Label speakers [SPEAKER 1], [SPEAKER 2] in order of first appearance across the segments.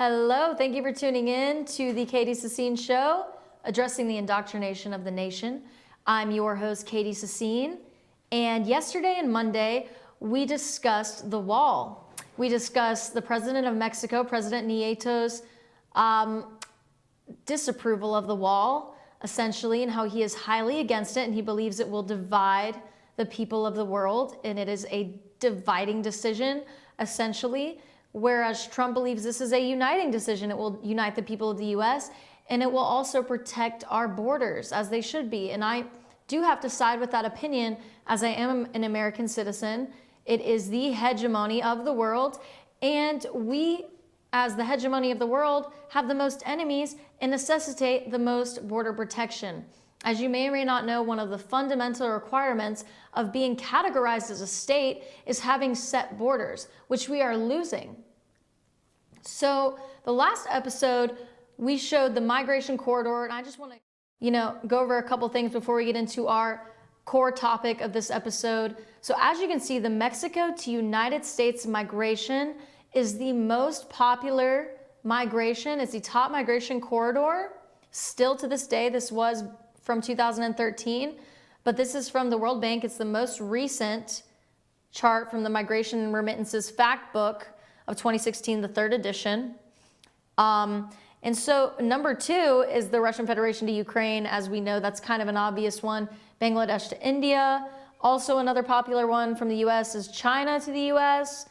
[SPEAKER 1] Hello, thank you for tuning in to the Katy Sissine Show, addressing the indoctrination of the nation. I'm your host, Katy Sissine, and yesterday and Monday, we discussed the wall. We discussed the president of Mexico, President Nieto's disapproval of the wall, essentially, and how he is highly against it, and he believes it will divide the people of the world, and it is a dividing decision, essentially. Whereas Trump believes this is a uniting decision. It will unite the people of the U.S. and it will also protect our borders as they should be. And I do have to side with that opinion as I am an American citizen. It is the hegemony of the world, and we, as the hegemony of the world, have the most enemies and necessitate the most border protection. As you may or may not know, one of the fundamental requirements of being categorized as a state is having set borders, which we are losing. So the last episode, we showed the migration corridor, and I just want to, go over a couple things before we get into our core topic of this episode. So as you can see, the Mexico to United States migration is the most popular migration. It's the top migration corridor. Still to this day, this was from 2013, but this is from the World Bank. It's the most recent chart from the Migration and Remittances Fact Book of 2016, the third edition. And so number two is the Russian Federation to Ukraine. As we know, that's kind of an obvious one. Bangladesh to India. Also another popular one from the US is China to the US,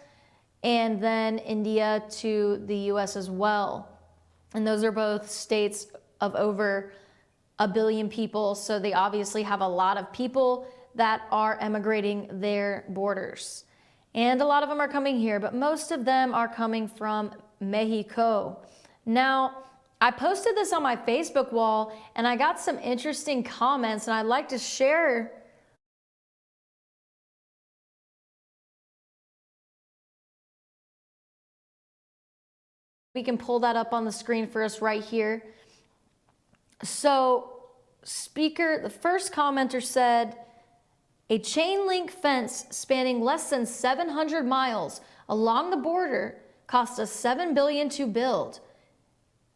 [SPEAKER 1] and then India to the US as well. And those are both states of over 1 billion people, so they obviously have a lot of people that are emigrating their borders. And a lot of them are coming here, but most of them are coming from Mexico. Now, I posted this on my Facebook wall, and I got some interesting comments, and I'd like to share. We can pull that up on the screen for us right here. So, the first commenter said, a chain link fence spanning less than 700 miles along the border cost us $7 billion to build.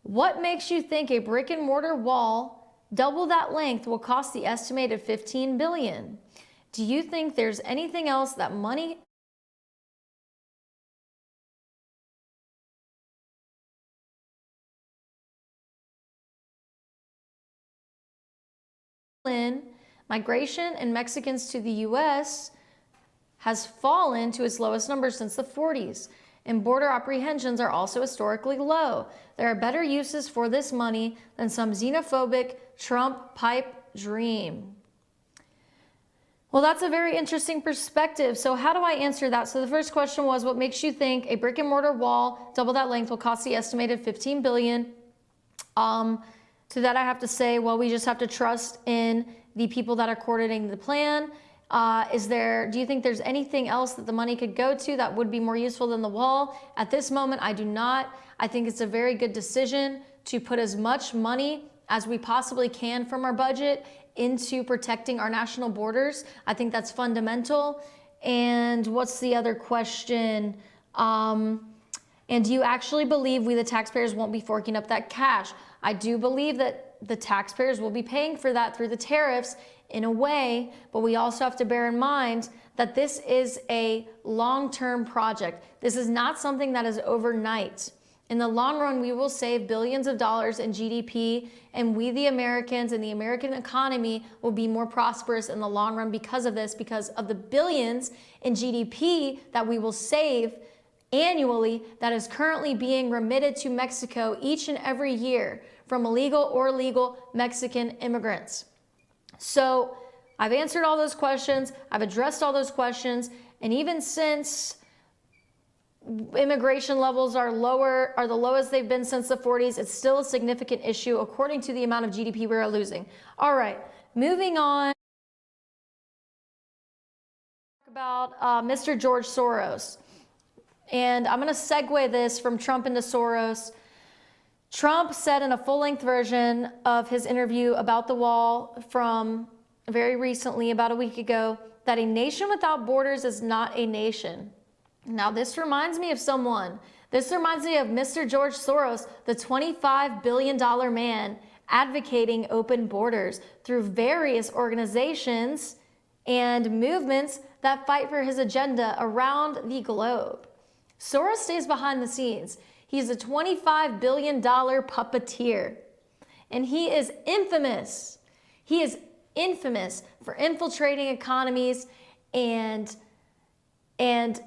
[SPEAKER 1] What makes you think a brick and mortar wall double that length will cost the estimated $15 billion? Do you think there's anything else that money migration and Mexicans to the U.S. has fallen to its lowest numbers since the 40s, and border apprehensions are also historically low. There are better uses for this money than some xenophobic Trump pipe dream. Well, that's a very interesting perspective. So how do I answer that? So the first question was, what makes you think a brick and mortar wall, double that length, will cost the estimated $15 billion? To that I have to say, well, we just have to trust in the people that are coordinating the plan. Do you think there's anything else that the money could go to that would be more useful than the wall? At this moment, I do not. I think it's a very good decision to put as much money as we possibly can from our budget into protecting our national borders. I think that's fundamental. And what's the other question? And do you actually believe we, the taxpayers, won't be forking up that cash? I do believe that the taxpayers will be paying for that through the tariffs in a way, but we also have to bear in mind that this is a long-term project. This is not something that is overnight. In the long run, we will save billions of dollars in GDP, and we, the Americans, and the American economy will be more prosperous in the long run because of this, because of the billions in GDP that we will save annually that is currently being remitted to Mexico each and every year from illegal or legal Mexican immigrants. So I've answered all those questions, I've addressed all those questions, and even since immigration levels are the lowest they've been since the 40s, it's still a significant issue according to the amount of GDP we are losing. All right, moving on. About Mr. George Soros. And I'm going to segue this from Trump into Soros. Trump said in a full-length version of his interview about the wall from very recently, about a week ago, that a nation without borders is not a nation. Now, this reminds me of someone This reminds me of Mr. George Soros, the $25 billion man advocating open borders through various organizations and movements that fight for his agenda around the globe. Soros stays behind the scenes. He's a $25 billion puppeteer, and he is infamous. He is infamous for infiltrating economies and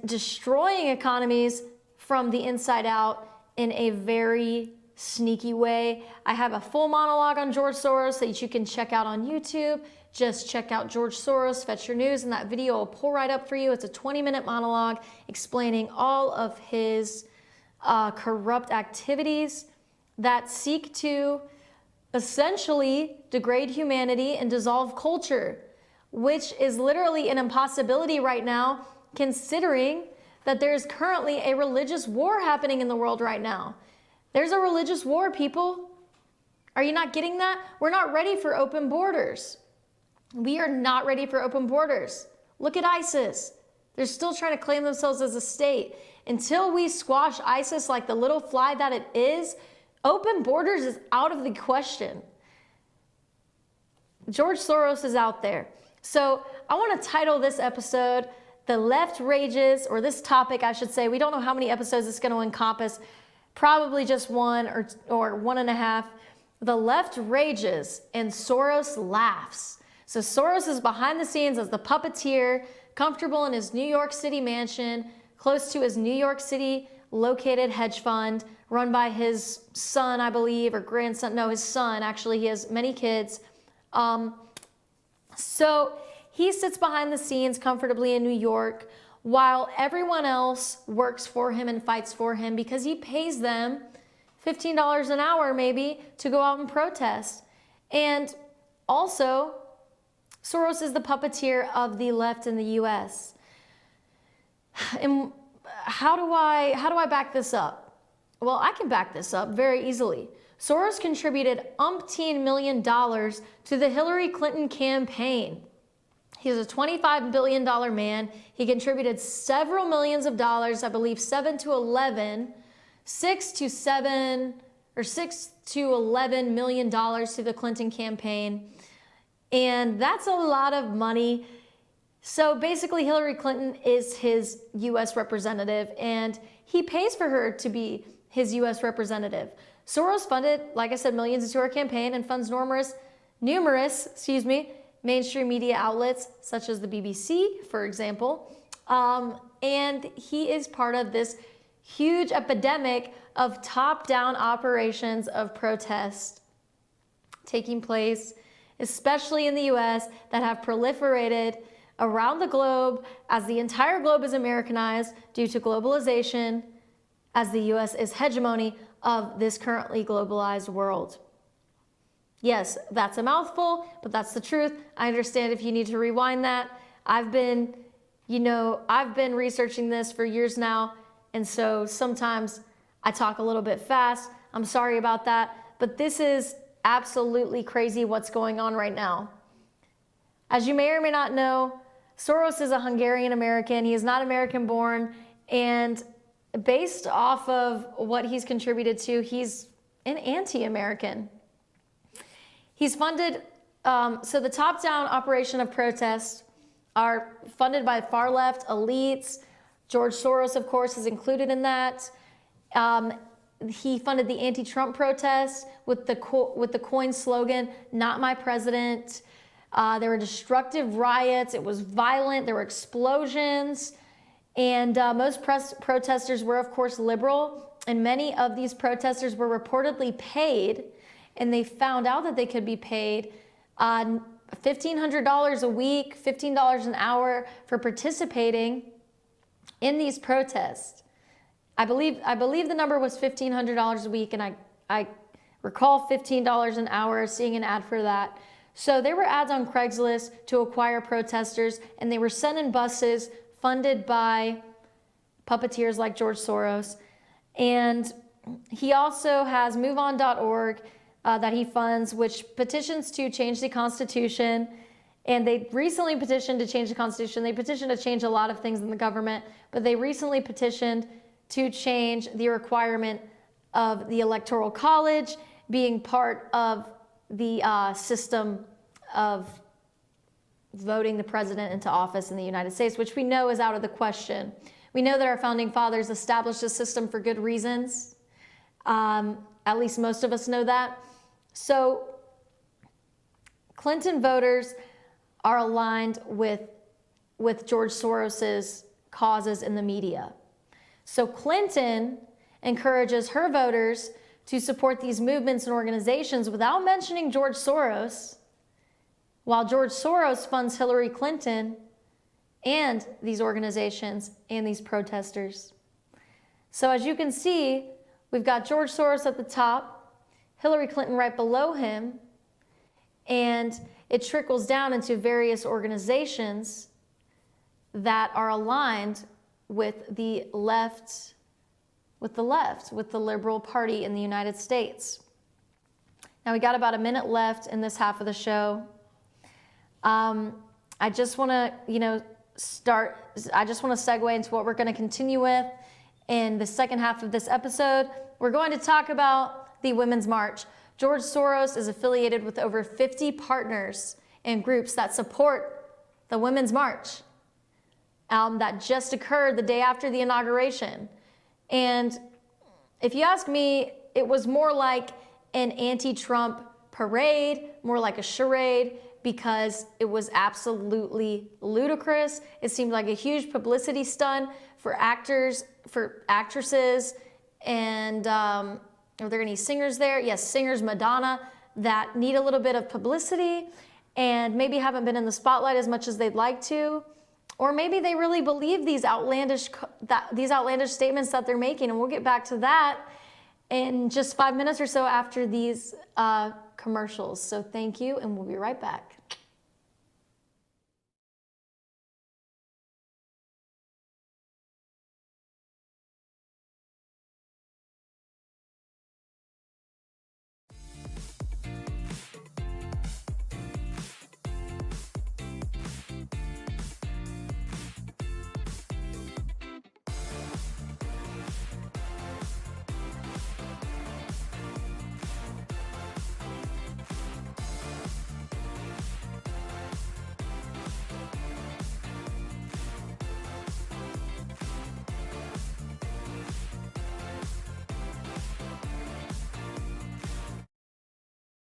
[SPEAKER 1] destroying economies from the inside out in a very sneaky way. I have a full monologue on George Soros that you can check out on YouTube. Just check out George Soros, Fetch Your News, and that video will pull right up for you. It's a 20-minute monologue explaining all of his corrupt activities that seek to essentially degrade humanity and dissolve culture, which is literally an impossibility right now, considering that there's currently a religious war happening in the world right now. There's a religious war, people. Are you not getting that? We're not ready for open borders. We are not ready for open borders. Look at ISIS. They're still trying to claim themselves as a state. Until we squash ISIS like the little fly that it is, open borders is out of the question. George Soros is out there. So I want to title this episode, The Left Rages, or this topic, I should say. We don't know how many episodes it's going to encompass. Probably just one or one and a half. The Left Rages and Soros Laughs. So Soros is behind the scenes as the puppeteer, comfortable in his New York City mansion, close to his New York City located hedge fund, run by his son, I believe, or grandson. No, his son. Actually, he has many kids. So he sits behind the scenes comfortably in New York while everyone else works for him and fights for him because he pays them $15 an hour maybe to go out and protest. And also, Soros is the puppeteer of the left in the US. And how do I back this up? Well, I can back this up very easily. Soros contributed umpteen million dollars to the Hillary Clinton campaign. He's a $25 billion man. He contributed several millions of dollars, I believe 6 to 11 million dollars to the Clinton campaign. And that's a lot of money. So basically Hillary Clinton is his US representative and he pays for her to be his US representative. Soros funded, like I said, millions into her campaign and funds numerous mainstream media outlets such as the BBC, for example. And he is part of this huge epidemic of top-down operations of protest taking place, especially in the US, that have proliferated around the globe as the entire globe is Americanized due to globalization, as the US is hegemony of this currently globalized world. Yes, that's a mouthful, but that's the truth. I understand if you need to rewind that. I've been researching this for years now, and so sometimes I talk a little bit fast. I'm sorry about that, but this is absolutely crazy what's going on right now. As you may or may not know, Soros is a Hungarian American. He is not American born, and based off of what he's contributed to, he's an anti-American. He's funded, so the top-down operation of protests are funded by far left elites. George Soros, of course, is included in that. He funded the anti-Trump protests with the coin slogan, "Not my president." There were destructive riots. It was violent. There were explosions. And most protesters were, of course, liberal. And many of these protesters were reportedly paid, and they found out that they could be paid $1,500 a week, $15 an hour for participating in these protests. I believe the number was $1,500 a week, and I recall $15 an hour, seeing an ad for that. So there were ads on Craigslist to acquire protesters, and they were sent in buses funded by puppeteers like George Soros. And he also has MoveOn.org that he funds, which petitions to change the Constitution. And they recently petitioned to change the Constitution. They petitioned to change a lot of things in the government, but they recently petitioned to change the requirement of the Electoral College being part of the system of voting the president into office in the United States, which we know is out of the question. We know that our founding fathers established a system for good reasons. At least most of us know that. So Clinton voters are aligned with George Soros's causes in the media. So Clinton encourages her voters to support these movements and organizations without mentioning George Soros, while George Soros funds Hillary Clinton and these organizations and these protesters. So as you can see, we've got George Soros at the top, Hillary Clinton right below him, and it trickles down into various organizations that are aligned with the left, with the Liberal Party in the United States. Now we got about a minute left in this half of the show. I just want to, segue into what we're going to continue with in the second half of this episode. We're going to talk about the Women's March. George Soros is affiliated with over 50 partners and groups that support the Women's March that just occurred the day after the inauguration. And if you ask me, it was more like an anti-Trump parade, more like a charade, because it was absolutely ludicrous. It seemed like a huge publicity stunt for actors, for actresses, and are there any singers there? Yes, singers, Madonna, that need a little bit of publicity and maybe haven't been in the spotlight as much as they'd like to. Or maybe they really believe these outlandish statements that they're making, and we'll get back to that in just 5 minutes or so after these commercials. So thank you, and we'll be right back.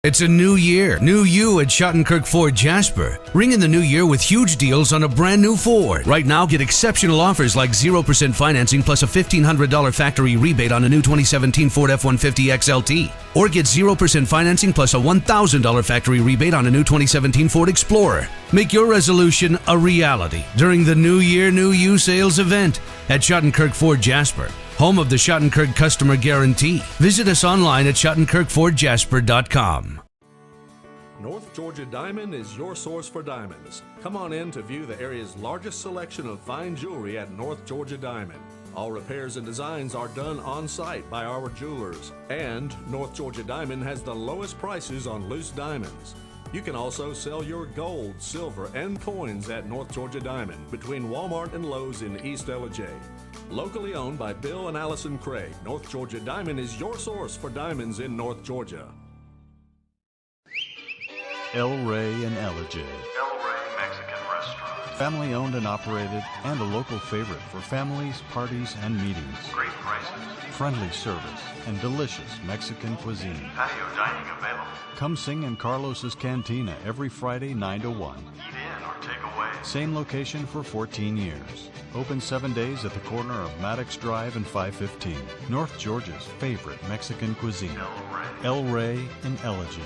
[SPEAKER 2] It's a new year, new you at Schottenkirk Ford Jasper. Ring in the new year with huge deals on a brand new Ford. Right now, get exceptional offers like 0% financing plus a $1,500 factory rebate on a new 2017 Ford F-150 XLT. Or get 0% financing plus a $1,000 factory rebate on a new 2017 Ford Explorer. Make your resolution a reality during the New Year, New You sales event at Schottenkirk Ford Jasper, home of the Schottenkirk Customer Guarantee. Visit us online at SchottenkirkFordJasper.com.
[SPEAKER 3] North Georgia Diamond is your source for diamonds. Come on in to view the area's largest selection of fine jewelry at North Georgia Diamond. All repairs and designs are done on-site by our jewelers. And North Georgia Diamond has the lowest prices on loose diamonds. You can also sell your gold, silver, and coins at North Georgia Diamond between Walmart and Lowe's in East Ellijay. Locally owned by Bill and Allison Craig, North Georgia Diamond is your source for diamonds in North Georgia.
[SPEAKER 4] El Rey in Ellijay.
[SPEAKER 5] El Rey Mexican Restaurant.
[SPEAKER 4] Family owned and operated and a local favorite for families, parties, and meetings.
[SPEAKER 5] Great prices.
[SPEAKER 4] Friendly service and delicious Mexican cuisine.
[SPEAKER 5] Patio dining available.
[SPEAKER 4] Come sing in Carlos's Cantina every Friday 9 to 1.
[SPEAKER 5] Eat in or take away.
[SPEAKER 4] Same location for 14 years. Open 7 days at the corner of Maddox Drive and 515. North Georgia's favorite Mexican cuisine.
[SPEAKER 5] El Rey.
[SPEAKER 4] El Rey in Ellijay.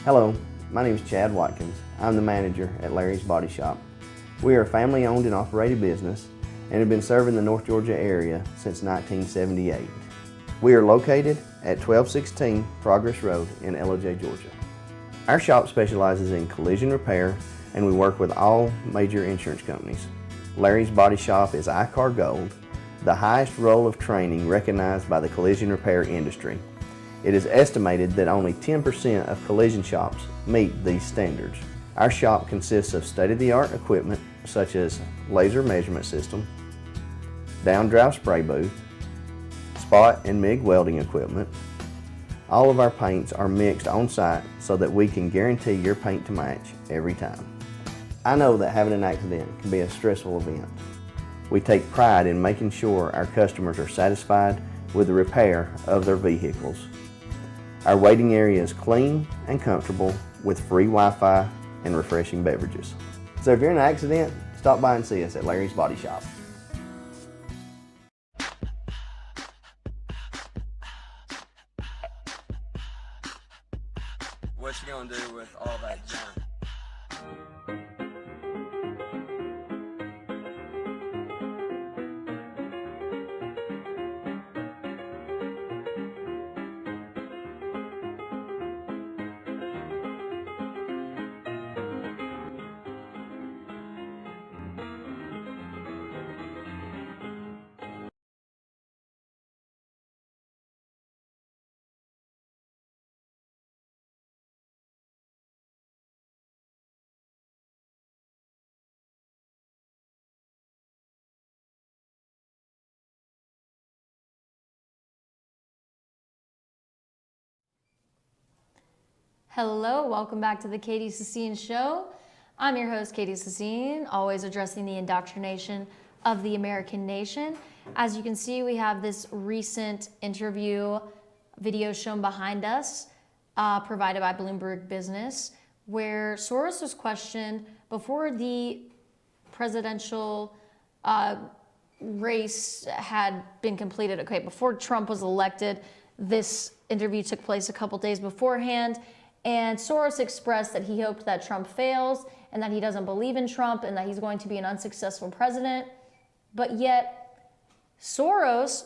[SPEAKER 6] Hello, my name is Chad Watkins. I'm the manager at Larry's Body Shop. We are a family-owned and operated business and have been serving the North Georgia area since 1978. We are located at 1216 Progress Road in Ellijay, Georgia. Our shop specializes in collision repair and we work with all major insurance companies. Larry's Body Shop is ICAR Gold, the highest role of training recognized by the collision repair industry. It is estimated that only 10% of collision shops meet these standards. Our shop consists of state-of-the-art equipment such as laser measurement system, down-drive spray booth, spot and MIG welding equipment. All of our paints are mixed on site so that we can guarantee your paint to match every time. I know that having an accident can be a stressful event. We take pride in making sure our customers are satisfied with the repair of their vehicles. Our waiting area is clean and comfortable with free Wi-Fi and refreshing beverages. So if you're in an accident, stop by and see us at Larry's Body Shop.
[SPEAKER 7] What you gonna do with all that junk?
[SPEAKER 1] Hello, welcome back to the Katy Sissine Show. I'm your host, Katy Sissine, always addressing the indoctrination of the American nation. As you can see, we have this recent interview video shown behind us, provided by Bloomberg Business, where Soros was questioned before the presidential race had been completed. Okay, before Trump was elected, this interview took place a couple days beforehand. And Soros expressed that he hoped that Trump fails and that he doesn't believe in Trump and that he's going to be an unsuccessful president. But yet, Soros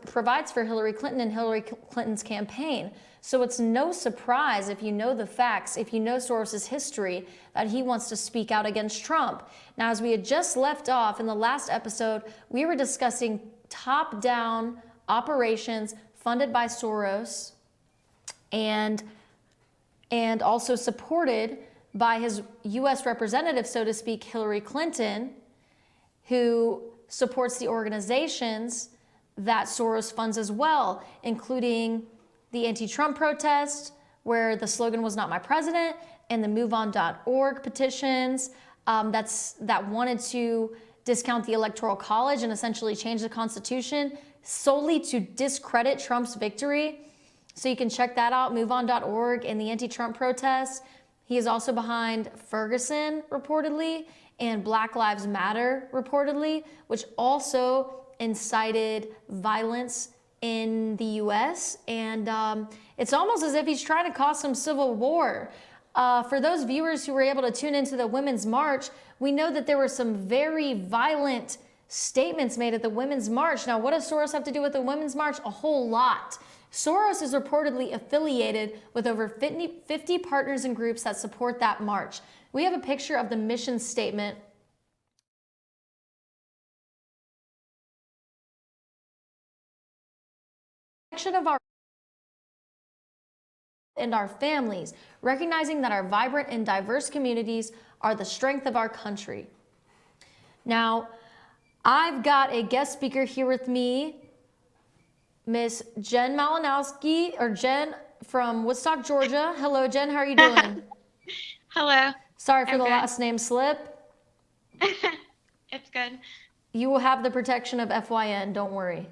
[SPEAKER 1] provides for Hillary Clinton and Hillary Clinton's campaign. So it's no surprise, if you know the facts, if you know Soros's history, that he wants to speak out against Trump. Now, as we had just left off in the last episode, we were discussing top-down operations funded by Soros and also supported by his U.S. representative, so to speak, Hillary Clinton, who supports the organizations that Soros funds as well, including the anti-Trump protest, where the slogan was "Not My President," and the MoveOn.org petitions that wanted to discount the Electoral College and essentially change the Constitution solely to discredit Trump's victory. So you can check that out, MoveOn.org, and the anti-Trump protests. He is also behind Ferguson, reportedly, and Black Lives Matter, reportedly, which also incited violence in the U.S. And it's almost as if he's trying to cause some civil war. For those viewers who were able to tune into the Women's March, we know that there were some very violent statements made at the Women's March. Now, what does Soros have to do with the Women's March? A whole lot. Soros is reportedly affiliated with over 50 partners and groups that support that march. We have a picture of the mission statement. Of our and our families, recognizing that our vibrant and diverse communities are the strength of our country. Now, I've got a guest speaker here with me, Miss Jen Malinowski, or Jen from Woodstock, Georgia. Hello, Jen. How are you doing?
[SPEAKER 8] Hello.
[SPEAKER 1] Sorry for
[SPEAKER 8] I'm
[SPEAKER 1] the
[SPEAKER 8] good.
[SPEAKER 1] last name slip.
[SPEAKER 8] It's good.
[SPEAKER 1] You will have the protection of FYN. Don't worry.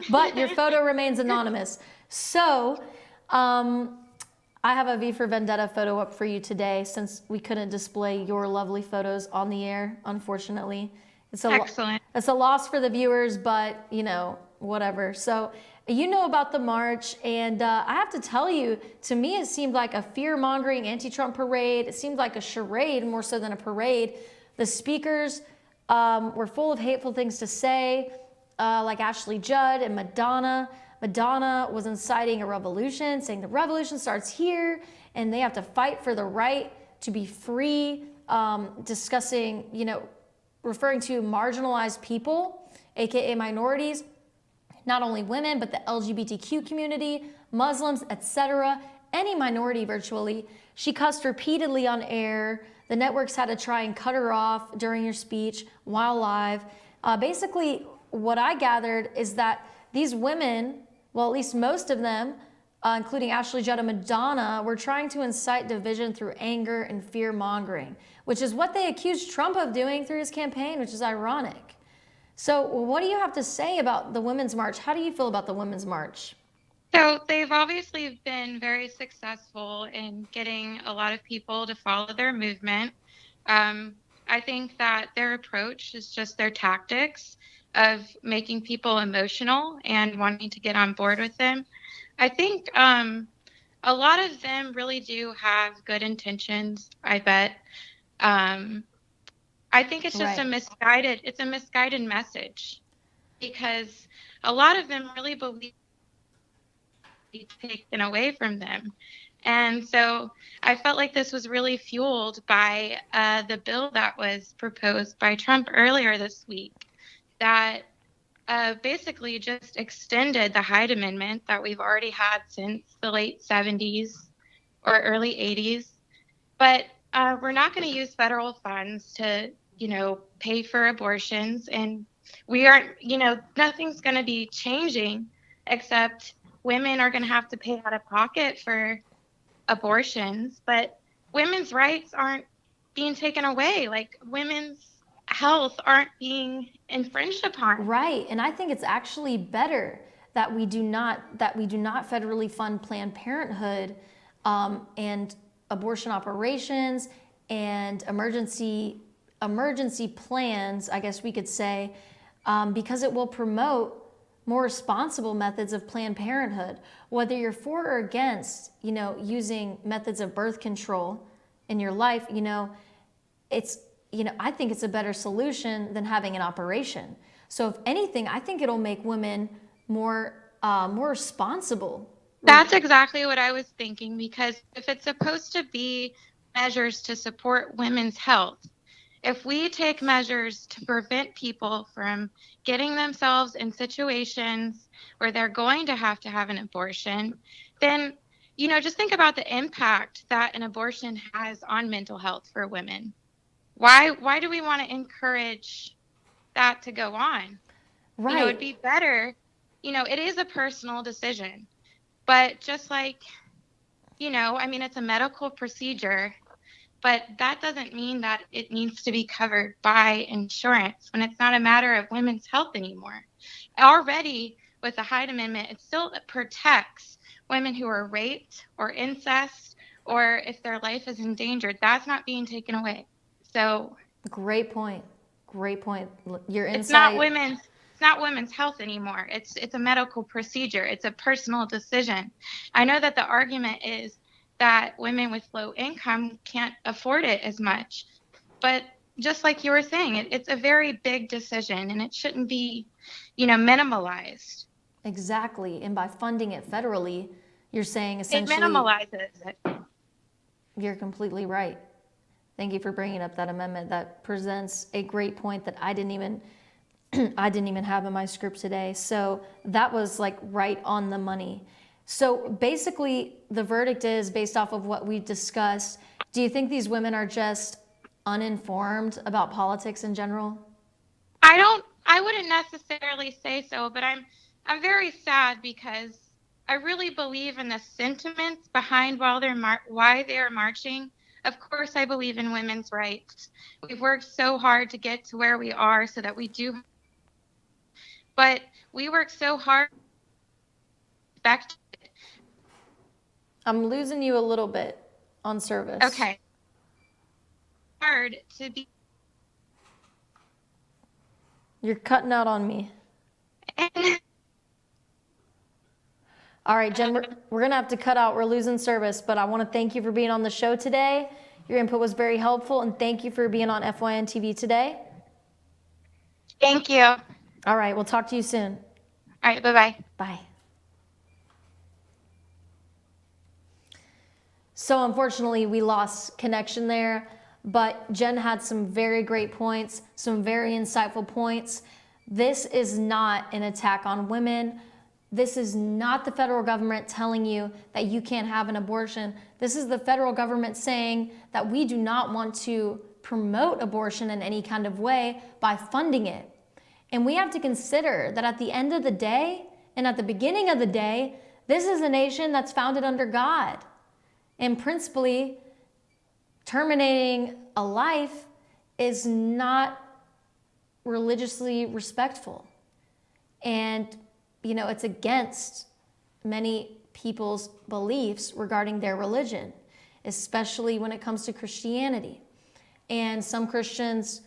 [SPEAKER 1] But your photo remains anonymous. So, I have a V for Vendetta photo up for you today, since we couldn't display your lovely photos on the air, unfortunately.
[SPEAKER 8] Excellent.
[SPEAKER 1] It's a loss for the viewers, but, you know, whatever. So, you know about the march, and I have to tell you, to me it seemed like a fear-mongering anti-Trump parade. It seemed like a charade more so than a parade. The speakers were full of hateful things to say, like Ashley Judd and Madonna. Madonna was inciting a revolution, saying the revolution starts here, and they have to fight for the right to be free, discussing, you know, referring to marginalized people, aka minorities, not only women, but the LGBTQ community, Muslims, etc. any minority virtually. She cussed repeatedly on air. The networks had to try and cut her off during her speech while live. Basically, what I gathered is that these women, well, at least most of them, including Ashley Judd and Madonna, were trying to incite division through anger and fear-mongering, which is what they accused Trump of doing through his campaign, which is ironic. So what do you have to say about the Women's March? How do you feel about the Women's March?
[SPEAKER 8] So they've obviously been very successful in getting a lot of people to follow their movement. I think that their approach is just their tactics of making people emotional and wanting to get on board with them. I think a lot of them really do have good intentions, I bet. I think it's just it's a misguided message, because a lot of them really believe be taken away from them. And so I felt like this was really fueled by the bill that was proposed by Trump earlier this week that basically just extended the Hyde Amendment that we've already had since the late 70s or early 80s. But we're not going to use federal funds to, pay for abortions. And we aren't, nothing's going to be changing except women are going to have to pay out of pocket for abortions. But women's rights aren't being taken away. Like, women's health aren't being infringed upon.
[SPEAKER 1] Right. And I think it's actually better that we do not federally fund Planned Parenthood and abortion operations and emergency plans, I guess we could say, because it will promote more responsible methods of Planned Parenthood. Whether you're for or against, using methods of birth control in your life, I think it's a better solution than having an operation. So if anything, I think it'll make women more responsible.
[SPEAKER 8] That's exactly what I was thinking, because if it's supposed to be measures to support women's health, if we take measures to prevent people from getting themselves in situations where they're going to have an abortion, then, just think about the impact that an abortion has on mental health for women. Why do we want to encourage that to go on?
[SPEAKER 1] Right.
[SPEAKER 8] It'd be better, it is a personal decision, but just like, it's a medical procedure, but that doesn't mean that it needs to be covered by insurance when it's not a matter of women's health anymore. Already with the Hyde Amendment, it still protects women who are raped or incest, or if their life is endangered. That's not being taken away. So
[SPEAKER 1] great point. Your insight.
[SPEAKER 8] It's not women's health anymore. It's a medical procedure. It's a personal decision. I know that the argument is that women with low income can't afford it as much, but just like you were saying, it's a very big decision, and it shouldn't be, minimalized.
[SPEAKER 1] Exactly. And by funding it federally, you're saying essentially
[SPEAKER 8] it minimalizes it.
[SPEAKER 1] You're completely right. Thank you for bringing up that amendment. That presents a great point that I didn't even have in my script today. So that was like right on the money. So basically, the verdict is based off of what we discussed. Do you think these women are just uninformed about politics in general?
[SPEAKER 8] I wouldn't necessarily say so, but I'm very sad, because I really believe in the sentiments behind why they are marching. Of course, I believe in women's rights. We've worked so hard to get to where we are so that we do. But we work so hard.
[SPEAKER 1] I'm losing you a little bit on service.
[SPEAKER 8] Okay. Hard to be.
[SPEAKER 1] You're cutting out on me. All right, Jen, we're going to have to cut out. We're losing service, but I want to thank you for being on the show today. Your input was very helpful, and thank you for being on FYNTV today.
[SPEAKER 8] Thank you.
[SPEAKER 1] All right, we'll talk to you soon.
[SPEAKER 8] All right, bye-bye.
[SPEAKER 1] Bye. So unfortunately, we lost connection there, but Jen had some very great points, some very insightful points. This is not an attack on women. This is not the federal government telling you that you can't have an abortion. This is the federal government saying that we do not want to promote abortion in any kind of way by funding it. And we have to consider that at the end of the day and at the beginning of the day, this is a nation that's founded under God. And principally, terminating a life is not religiously respectful. And, you know, it's against many people's beliefs regarding their religion, especially when it comes to Christianity. And some Christians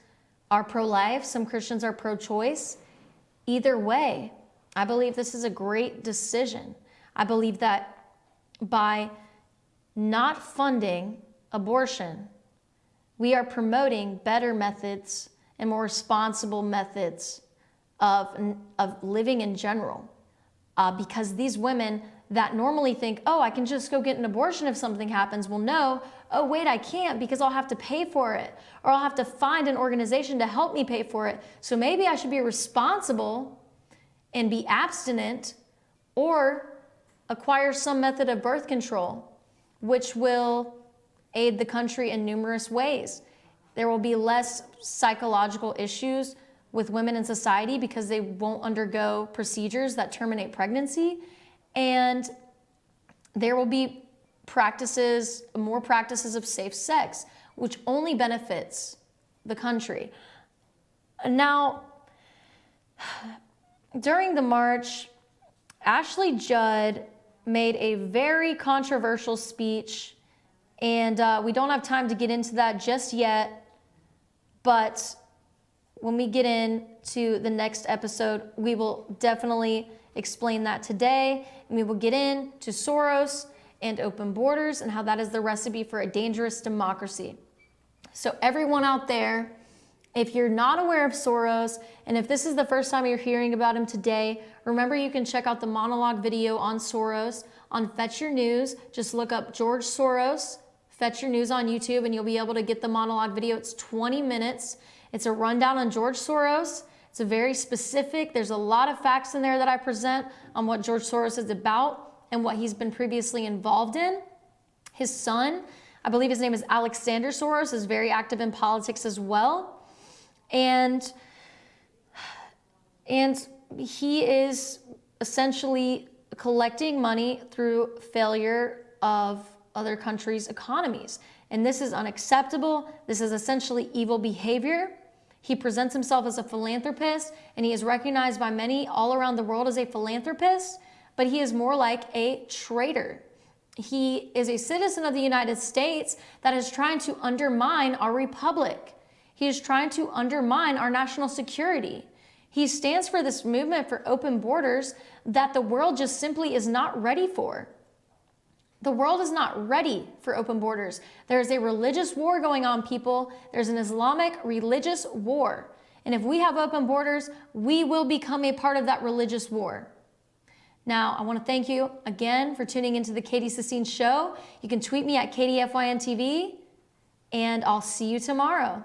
[SPEAKER 1] are pro-life, some Christians are pro-choice. Either way, I believe this is a great decision. I believe that by not funding abortion, we are promoting better methods and more responsible methods of living in general. Because these women that normally think, oh, I can just go get an abortion if something happens, will know, oh, wait, I can't because I'll have to pay for it, or I'll have to find an organization to help me pay for it. So maybe I should be responsible and be abstinent, or acquire some method of birth control, which will aid the country in numerous ways. There will be less psychological issues with women in society because they won't undergo procedures that terminate pregnancy. And there will be more practices of safe sex, which only benefits the country. Now, during the march, Ashley Judd made a very controversial speech, and we don't have time to get into that just yet, but when we get into the next episode, we will definitely explain that today, and we will get into Soros and open borders and how that is the recipe for a dangerous democracy. So everyone out there, if you're not aware of Soros, and if this is the first time you're hearing about him today, remember you can check out the monologue video on Soros on Fetch Your News. Just look up George Soros, Fetch Your News on YouTube, and you'll be able to get the monologue video. It's 20 minutes. It's a rundown on George Soros. It's a very specific, there's a lot of facts in there that I present on what George Soros is about and what he's been previously involved in. His son, I believe his name is Alexander Soros, is very active in politics as well. And he is essentially collecting money through failure of other countries' economies. And this is unacceptable. This is essentially evil behavior. He presents himself as a philanthropist, and he is recognized by many all around the world as a philanthropist, but he is more like a traitor. He is a citizen of the United States that is trying to undermine our republic. He is trying to undermine our national security. He stands for this movement for open borders that the world just simply is not ready for. The world is not ready for open borders. There is a religious war going on, people. There's an Islamic religious war. And if we have open borders, we will become a part of that religious war. Now, I want to thank you again for tuning into the Katy Sissine Show. You can tweet me at KatyFYNTV, and I'll see you tomorrow.